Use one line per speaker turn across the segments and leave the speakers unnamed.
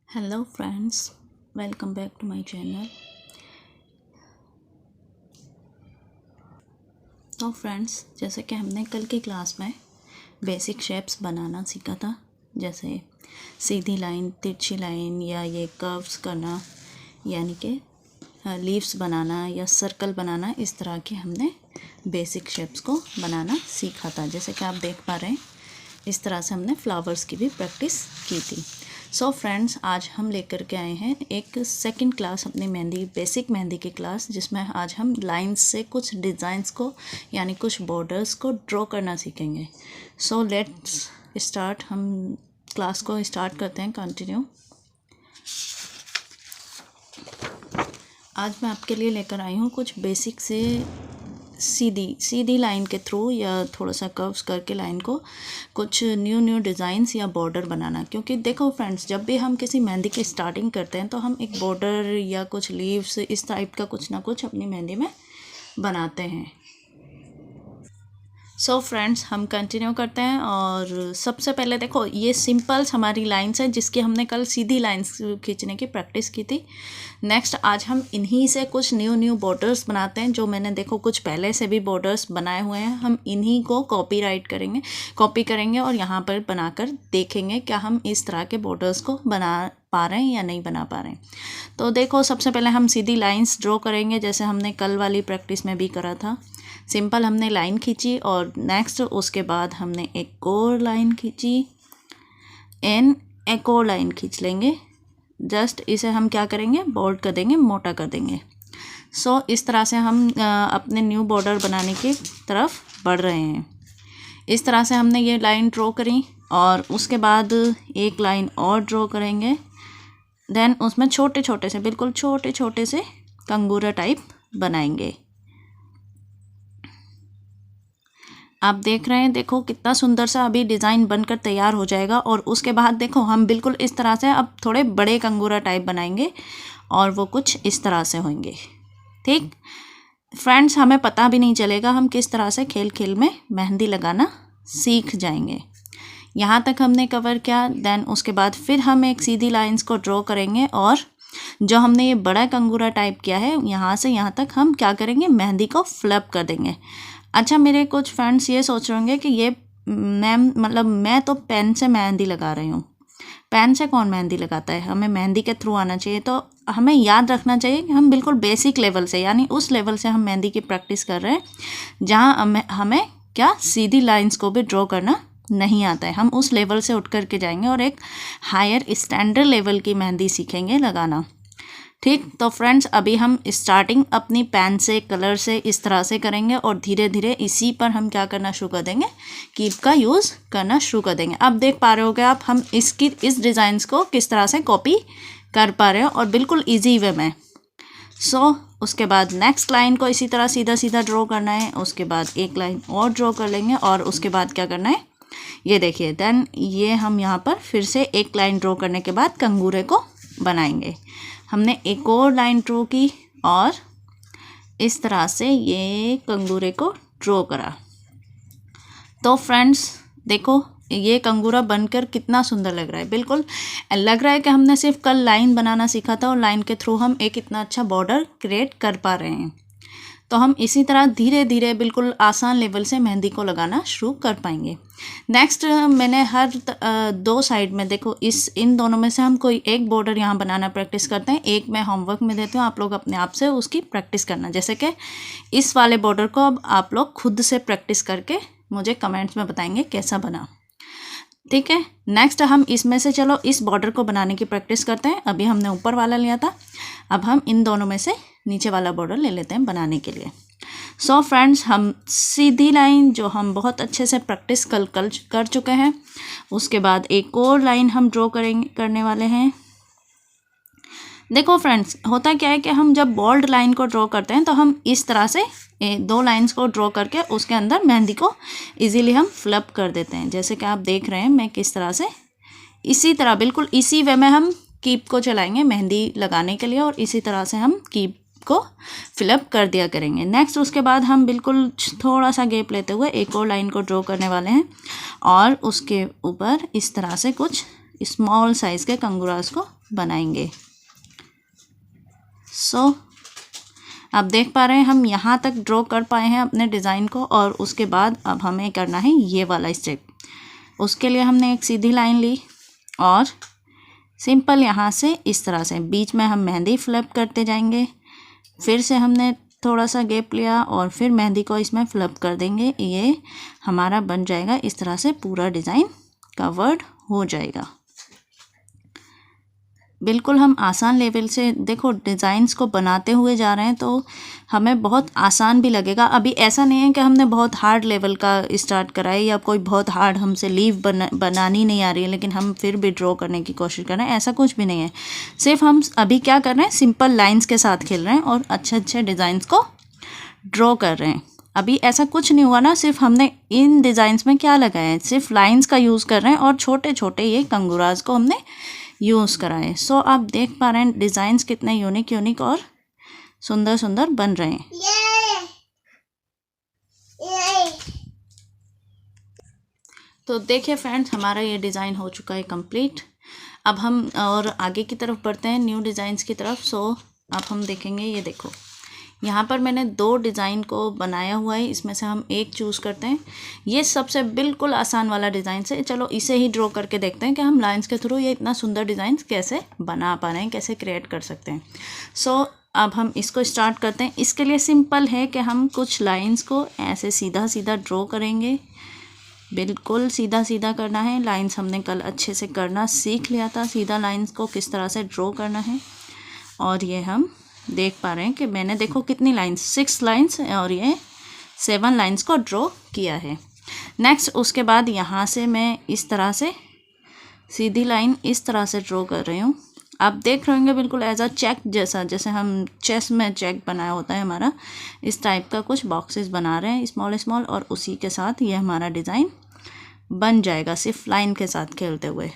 Hello friends, welcome back to my channel. तो friends, जैसे कि हमने कल की क्लास में बेसिक शेप्स बनाना सीखा था, जैसे सीधी लाइन, तिरछी लाइन या ये कर्व्स करना, यानी कि लीव्स बनाना या सर्कल बनाना, इस तरह के हमने बेसिक शेप्स को बनाना सीखा था। जैसे कि आप देख पा रहे हैं, इस तरह से हमने फ्लावर्स की भी प्रैक्टिस की थी। सो फ्रेंड्स, आज हम लेकर के आए हैं एक सेकंड क्लास अपनी मेहंदी, बेसिक मेहंदी की क्लास, जिसमें आज हम लाइंस से कुछ डिज़ाइंस को यानी कुछ बॉर्डर्स को ड्रॉ करना सीखेंगे। So let's start. हम क्लास को स्टार्ट करते हैं, कंटिन्यू। आज मैं आपके लिए लेकर आई हूँ कुछ बेसिक से सीधी लाइन के थ्रू या थोड़ा सा कर्व्स करके लाइन को कुछ न्यू डिज़ाइंस या बॉर्डर बनाना। क्योंकि देखो फ्रेंड्स, जब भी हम किसी मेहंदी की स्टार्टिंग करते हैं तो हम एक बॉर्डर या कुछ लीव्स इस टाइप का कुछ ना कुछ अपनी मेहंदी में बनाते हैं। सो फ्रेंड्स, हम कंटिन्यू करते हैं। और सबसे पहले देखो, ये सिंपल्स हमारी लाइन्स है जिसकी हमने कल सीधी लाइन्स खींचने की प्रैक्टिस की थी। नेक्स्ट आज हम इन्हीं से कुछ न्यू बॉर्डर्स बनाते हैं, जो मैंने देखो कुछ पहले से भी बॉर्डर्स बनाए हुए हैं। हम इन्हीं को कॉपी करेंगे और यहाँ पर बनाकर देखेंगे क्या हम इस तरह के बॉर्डर्स को बना पा रहे हैं या नहीं बना पा रहे हैं। तो देखो, सबसे पहले हम सीधी लाइन्स ड्रॉ करेंगे, जैसे हमने कल वाली प्रैक्टिस में भी करा था। सिंपल हमने लाइन खींची और नेक्स्ट उसके बाद हमने एक और लाइन खींची एंड एक और लाइन खींच लेंगे। जस्ट इसे हम क्या करेंगे, बोल्ड कर देंगे, मोटा कर देंगे। सो इस तरह से हम अपने न्यू बॉर्डर बनाने की तरफ बढ़ रहे हैं। इस तरह से हमने ये लाइन ड्रॉ करी और उसके बाद एक लाइन और ड्रॉ करेंगे। देन उसमें छोटे छोटे से, बिल्कुल छोटे छोटे से कंगूरा टाइप बनाएंगे। आप देख रहे हैं, देखो कितना सुंदर सा अभी डिज़ाइन बनकर तैयार हो जाएगा। और उसके बाद देखो, हम बिल्कुल इस तरह से अब थोड़े बड़े कंगूरा टाइप बनाएंगे और वो कुछ इस तरह से होंगे। ठीक फ्रेंड्स, हमें पता भी नहीं चलेगा हम किस तरह से खेल खेल में मेहंदी लगाना सीख जाएंगे। यहाँ तक हमने कवर किया। देन उसके बाद फिर हम एक सीधी लाइंस को ड्रॉ करेंगे और जो हमने ये बड़ा कंगूरा टाइप किया है, यहाँ से यहाँ तक हम क्या करेंगे, मेहंदी को फ्लिप कर देंगे। अच्छा, मेरे कुछ फ्रेंड्स ये सोच रहे होंगे कि ये मैम, मतलब मैं तो पेन से मेहंदी लगा रही हूँ। पेन से कौन मेहंदी लगाता है? हमें मेहंदी के थ्रू आना चाहिए। तो हमें याद रखना चाहिए कि हम बिल्कुल बेसिक लेवल से, यानी उस लेवल से हम मेहंदी की प्रैक्टिस कर रहे हैं जहाँ हमें क्या सीधी लाइंस को भी ड्रॉ करना नहीं आता है। हम उस लेवल से उठ कर के जाएंगे और एक हायर स्टैंडर्ड लेवल की मेहंदी सीखेंगे लगाना। ठीक, तो फ्रेंड्स, अभी हम स्टार्टिंग अपनी पेन से, कलर से इस तरह से करेंगे और धीरे धीरे इसी पर हम क्या करना शुरू कर देंगे, कीप का यूज़ करना शुरू कर देंगे। अब देख पा रहे होगे आप, हम इस डिज़ाइंस को किस तरह से कॉपी कर पा रहे हो और बिल्कुल ईजी वे में। सो उसके बाद नेक्स्ट लाइन को इसी तरह सीधा सीधा ड्रॉ करना है। उसके बाद एक लाइन और ड्रॉ कर लेंगे और उसके बाद क्या करना है, ये देखिए। देन ये हम यहाँ पर फिर से एक लाइन ड्रॉ करने के बाद कंगूरे को बनाएंगे। हमने एक और लाइन ड्रॉ की और इस तरह से ये कंगूरे को ड्रॉ करा। तो फ्रेंड्स देखो, ये कंगूरा बनकर कितना सुंदर लग रहा है। बिल्कुल लग रहा है कि हमने सिर्फ कल लाइन बनाना सीखा था और लाइन के थ्रू हम एक इतना अच्छा बॉर्डर क्रिएट कर पा रहे हैं। तो हम इसी तरह धीरे धीरे बिल्कुल आसान लेवल से मेहंदी को लगाना शुरू कर पाएंगे। नेक्स्ट, मैंने हर दो साइड में देखो, इन दोनों में से हम कोई एक बॉर्डर यहाँ बनाना प्रैक्टिस करते हैं। एक मैं होमवर्क में देती हूँ, आप लोग अपने आप से उसकी प्रैक्टिस करना। जैसे कि इस वाले बॉर्डर को अब आप लोग खुद से प्रैक्टिस करके मुझे कमेंट्स में बताएंगे कैसा बना। ठीक है, नेक्स्ट हम इसमें से, चलो इस बॉर्डर को बनाने की प्रैक्टिस करते हैं। अभी हमने ऊपर वाला लिया था, अब हम इन दोनों में से नीचे वाला बॉर्डर ले लेते हैं बनाने के लिए। सो फ्रेंड्स, हम सीधी लाइन जो हम बहुत अच्छे से प्रैक्टिस कल कर चुके हैं, उसके बाद एक और लाइन हम ड्रॉ करने वाले हैं। देखो फ्रेंड्स, होता क्या है कि हम जब बोल्ड लाइन को ड्रॉ करते हैं तो हम इस तरह से दो लाइंस को ड्रॉ करके उसके अंदर मेहंदी को इजीली हम फ्लिप कर देते हैं। जैसे कि आप देख रहे हैं मैं किस तरह से, इसी तरह बिल्कुल इसी वे में हम कीप को चलाएंगे मेहंदी लगाने के लिए और इसी तरह से हम कीप को फिलअप कर दिया करेंगे। नेक्स्ट उसके बाद हम बिल्कुल थोड़ा सा गैप लेते हुए एक और लाइन को ड्रॉ करने वाले हैं और उसके ऊपर इस तरह से कुछ स्मॉल साइज़ के कंगूरास को बनाएंगे। सो आप देख पा रहे हैं हम यहाँ तक ड्रॉ कर पाए हैं अपने डिज़ाइन को, और उसके बाद अब हमें करना है ये वाला स्टेप। उसके लिए हमने एक सीधी लाइन ली और सिंपल यहाँ से इस तरह से बीच में हम मेहंदी फ्लिप करते जाएंगे। फिर से हमने थोड़ा सा गैप लिया और फिर मेहंदी को इसमें फ्लिप कर देंगे। ये हमारा बन जाएगा इस तरह से, पूरा डिज़ाइन कवर्ड हो जाएगा। बिल्कुल हम आसान लेवल से देखो डिज़ाइंस को बनाते हुए जा रहे हैं, तो हमें बहुत आसान भी लगेगा। अभी ऐसा नहीं है कि हमने बहुत हार्ड लेवल का स्टार्ट करा है या कोई बहुत हार्ड हमसे लीव बनानी नहीं आ रही है, लेकिन हम फिर भी ड्रॉ करने की कोशिश कर रहे हैं, ऐसा कुछ भी नहीं है। सिर्फ हम अभी क्या कर रहे हैं, सिंपल लाइन्स के साथ खेल रहे हैं और अच्छे अच्छे डिज़ाइंस को ड्रॉ कर रहे हैं। अभी ऐसा कुछ नहीं हुआ ना, सिर्फ हमने इन डिज़ाइंस में क्या लगाया है, सिर्फ लाइन्स का यूज़ कर रहे हैं और छोटे छोटे ये कंगूराज को हमने यूज़ करा है। सो आप देख पा रहे हैं डिज़ाइंस कितने यूनिक और सुंदर सुंदर बन रहे हैं। तो देखिए फ्रेंड्स, हमारा ये डिज़ाइन हो चुका है कंप्लीट। अब हम और आगे की तरफ बढ़ते हैं, न्यू डिज़ाइंस की तरफ। सो अब हम देखेंगे, ये देखो यहाँ पर मैंने 2 डिज़ाइन को बनाया हुआ है, इसमें से हम एक चूज़ करते हैं। ये सबसे बिल्कुल आसान वाला डिज़ाइन से, चलो इसे ही ड्रॉ करके देखते हैं कि हम लाइंस के थ्रू ये इतना सुंदर डिज़ाइन कैसे बना पा रहे हैं, कैसे क्रिएट कर सकते हैं। सो अब हम इसको स्टार्ट करते हैं। इसके लिए सिंपल है कि हम कुछ लाइन्स को ऐसे सीधा सीधा ड्रॉ करेंगे। बिल्कुल सीधा सीधा करना है। लाइन्स हमने कल अच्छे से करना सीख लिया था, सीधा लाइन्स को किस तरह से ड्रॉ करना है। और ये हम देख पा रहे हैं कि मैंने देखो कितनी लाइन्स, 6 लाइन्स और ये 7 लाइन्स को ड्रॉ किया है। नेक्स्ट उसके बाद यहाँ से मैं इस तरह से सीधी लाइन इस तरह से ड्रॉ कर रही हूँ। आप देख रहे होंगे बिल्कुल एज अ चेक जैसा, जैसे हम चेस में चेक बनाया होता है हमारा, इस टाइप का कुछ बॉक्सेस बना रहे हैं स्मॉल स्मॉल, और उसी के साथ ये हमारा डिज़ाइन बन जाएगा सिर्फ लाइन के साथ खेलते हुए।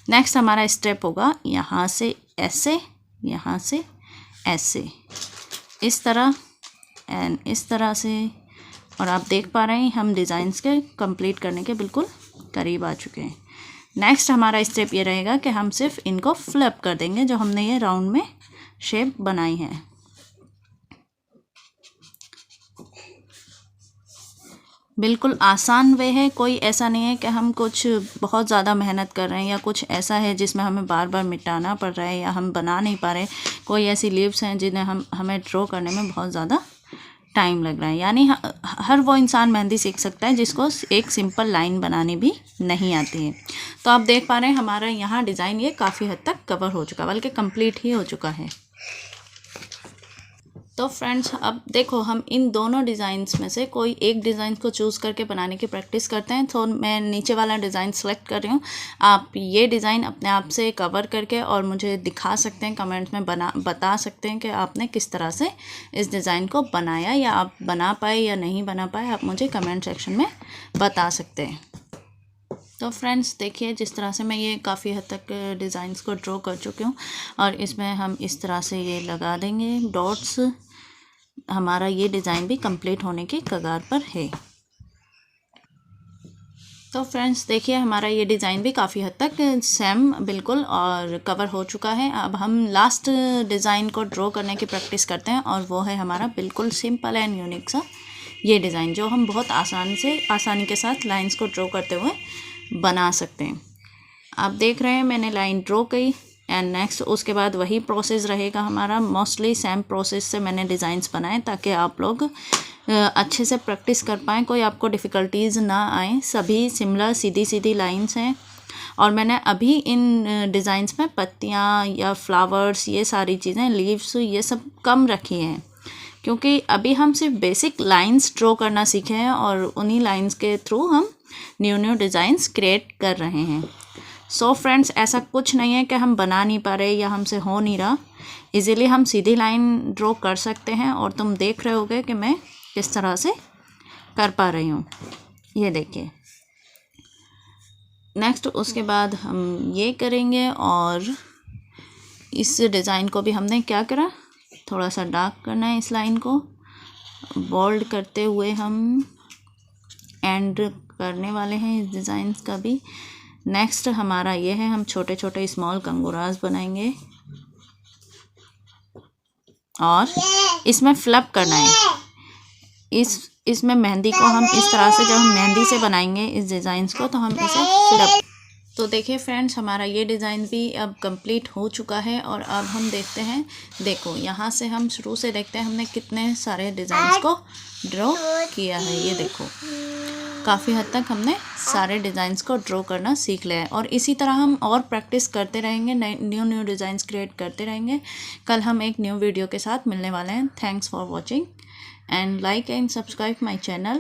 नेक्स्ट हमारा स्टेप होगा यहाँ से ऐसे, यहाँ से ऐसे, इस तरह एंड इस तरह से। और आप देख पा रहे हैं हम डिज़ाइंस के कंप्लीट करने के बिल्कुल करीब आ चुके हैं। नेक्स्ट हमारा स्टेप ये रहेगा कि हम सिर्फ इनको फ्लिप कर देंगे, जो हमने ये राउंड में शेप बनाई है। बिल्कुल आसान वे है, कोई ऐसा नहीं है कि हम कुछ बहुत ज़्यादा मेहनत कर रहे हैं या कुछ ऐसा है जिसमें हमें बार बार मिटाना पड़ रहा है या हम बना नहीं पा रहे। कोई ऐसी लीव्स हैं जिन्हें हमें ड्रॉ करने में बहुत ज़्यादा टाइम लग रहा है। यानी हर वो इंसान मेहंदी सीख सकता है जिसको एक सिंपल लाइन बनानी भी नहीं आती है। तो आप देख पा रहे हैं हमारा यहाँ डिज़ाइन ये काफ़ी हद तक कवर हो चुका, बल्कि कंप्लीट ही हो चुका है। तो फ्रेंड्स अब देखो हम इन दोनों डिज़ाइंस में से कोई एक डिज़ाइन को चूज़ करके बनाने की प्रैक्टिस करते हैं। तो मैं नीचे वाला डिज़ाइन सेलेक्ट कर रही हूँ। आप ये डिज़ाइन अपने आप से कवर करके और मुझे दिखा सकते हैं, कमेंट्स में बता सकते हैं कि आपने किस तरह से इस डिज़ाइन को बनाया, या आप बना पाए या नहीं बना पाए, आप मुझे कमेंट सेक्शन में बता सकते हैं। तो फ्रेंड्स देखिए जिस तरह से मैं ये काफ़ी हद तक डिज़ाइंस को ड्रॉ कर चुकी हूँ, और इसमें हम इस तरह से ये लगा देंगे डॉट्स। हमारा ये डिज़ाइन भी कंप्लीट होने की कगार पर है। तो फ्रेंड्स देखिए हमारा ये डिज़ाइन भी काफ़ी हद तक सेम बिल्कुल और कवर हो चुका है। अब हम लास्ट डिज़ाइन को ड्रॉ करने की प्रैक्टिस करते हैं, और वो है हमारा बिल्कुल सिंपल एंड यूनिक सा ये डिज़ाइन, जो हम बहुत आसानी के साथ लाइंस को ड्रॉ करते हुए बना सकते हैं। आप देख रहे हैं मैंने लाइन ड्रॉ की, एंड नेक्स्ट उसके बाद वही प्रोसेस रहेगा हमारा। मोस्टली सेम प्रोसेस से मैंने डिज़ाइंस बनाए ताकि आप लोग अच्छे से प्रैक्टिस कर पाएँ, कोई आपको डिफ़िकल्टीज़ ना आए। सभी सिमिलर सीधी सीधी लाइंस हैं, और मैंने अभी इन डिज़ाइंस में पत्तियाँ या फ्लावर्स, ये सारी चीज़ें, लीव्स, ये सब कम रखी हैं, क्योंकि अभी हम सिर्फ बेसिक लाइंस ड्रॉ करना सीखे हैं और उन्हीं लाइंस के थ्रू हम न्यू डिज़ाइंस क्रिएट कर रहे हैं। सो फ्रेंड्स ऐसा कुछ नहीं है कि हम बना नहीं पा रहे या हमसे हो नहीं रहा। इजीली हम सीधी लाइन ड्रॉ कर सकते हैं, और तुम देख रहे होगे कि मैं किस तरह से कर पा रही हूँ। ये देखिए। नेक्स्ट उसके बाद हम ये करेंगे, और इस डिज़ाइन को भी हमने क्या करा, थोड़ा सा डार्क करना है। इस लाइन को बोल्ड करते हुए हम एंड करने वाले हैं इस डिज़ाइन का भी। नेक्स्ट हमारा ये है, हम छोटे छोटे स्मॉल कंगूरास बनाएंगे और इसमें फ्लिप करना है। इसमें मेहंदी को हम इस तरह से, जब हम मेहंदी से बनाएंगे इस डिज़ाइंस को, तो हम इसे फ्लिप। तो देखिए फ्रेंड्स, हमारा ये डिज़ाइन भी अब कंप्लीट हो चुका है और अब हम देखते हैं। देखो यहाँ से हम शुरू से देखते हैं हमने कितने सारे डिज़ाइंस को ड्रॉ किया है। ये देखो काफ़ी हद तक हमने सारे डिज़ाइंस को ड्रॉ करना सीख लिया है और इसी तरह हम और प्रैक्टिस करते रहेंगे, न्यू डिज़ाइंस क्रिएट करते रहेंगे। कल हम एक न्यू वीडियो के साथ मिलने वाले हैं। Thanks for watching and like and subscribe my channel.